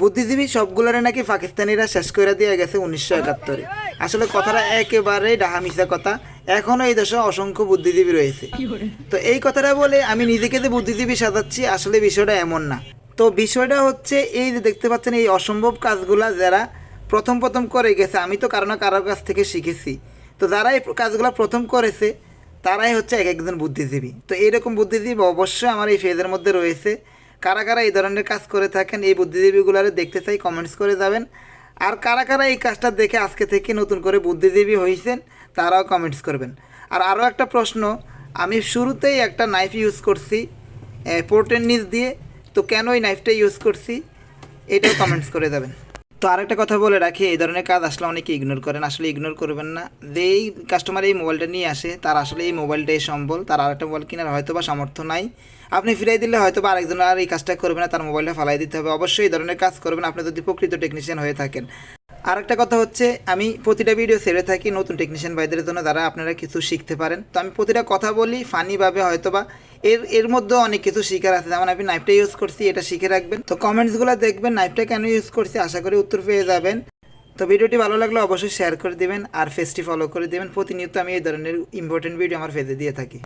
বুদ্ধিজীবী সবগুলোরে নাকি পাকিস্তানিরা শেষ করে দিয়ে গেছে 1971-এ। আসলে কথাটা একেবারেই ডাহা মিশা কথা। এখনও এই দেশে অসংখ্য বুদ্ধিজীবী রয়েছে। তো এই কথাটা বলে আমি নিজেকে যে বুদ্ধিজীবী সাজাচ্ছি, আসলে বিষয়টা এমন না। তো বিষয়টা হচ্ছে এই যে দেখতে পাচ্ছেন এই অসম্ভব কাজগুলা যারা প্রথম প্রথম করে গেছে, আমি তো কারো না কারোর কাছ থেকে শিখেছি। তো যারা এই কাজগুলো প্রথম করেছে তারাই হচ্ছে এক একজন বুদ্ধিজীবী। তো এইরকম বুদ্ধিজীবী অবশ্যই আমার এই ফেজের মধ্যে রয়েছে। কারা কারা এই ধরনের কাজ করে থাকেন এই বুদ্ধিজীবীগুলোরে দেখতে চাই, কমেন্টস করে যাবেন। আর কারা কারা এই কাজটা দেখে আজকে থেকে নতুন করে বুদ্ধিজীবী হয়েছেন তারাও কমেন্টস করবেন। আর আরও একটা প্রশ্ন, আমি শুরুতেই একটা নাইফ ইউজ করছি পোর্টের নিচ দিয়ে, তো কেন এই নাইফটা ইউজ করছি এটাও কমেন্টস করে যাবেন। তো আরেকটা কথা বলে রাখি, এই ধরনের কাজ আসলে অনেকে ইগনোর করেন, আসলে ইগনোর করবেন না। যেই কাস্টমার এই মোবাইলটা নিয়ে আসে তার আসলে এই মোবাইলটাই সম্বল, তার আরেকটা মোবাইল কেনার হয়তো বা সামর্থ্য নাই। আপনি ফিরাই দিলে হয়তো বা আরেকজন আর এই কাজটা করবে না, তার মোবাইলটা ফালাই দিতে হবে। অবশ্যই এই ধরনের কাজ করবেন আপনি যদি প্রকৃত টেকনিশিয়ান হয়ে থাকেন। আরেকটা কথা হচ্ছে, আমি প্রতিটা ভিডিও ছেড়ে থাকি নতুন টেকনিশিয়ান ভাইদের জন্য, যারা আপনারা কিছু শিখতে পারেন। তো আমি প্রতিটা কথা বলি ফানিভাবে, হয়তো বা এর মধ্যেও অনেক কিছু শিখার আছে। যেমন আমি নাইফটা ইউজ করছি, এটা শিখে রাখবেন। তো কমেন্টসগুলো দেখবেন নাইফটা কেন ইউজ করছি, আশা করি উত্তর পেয়ে যাবেন। তো ভিডিওটি ভালো লাগলে অবশ্যই শেয়ার করে দিবেন আর পেজটি ফলো করে দিবেন। প্রতিনিয়ত আমি এই ধরনের ইম্পর্টেন্ট ভিডিও আমার পেজে দিয়ে থাকি।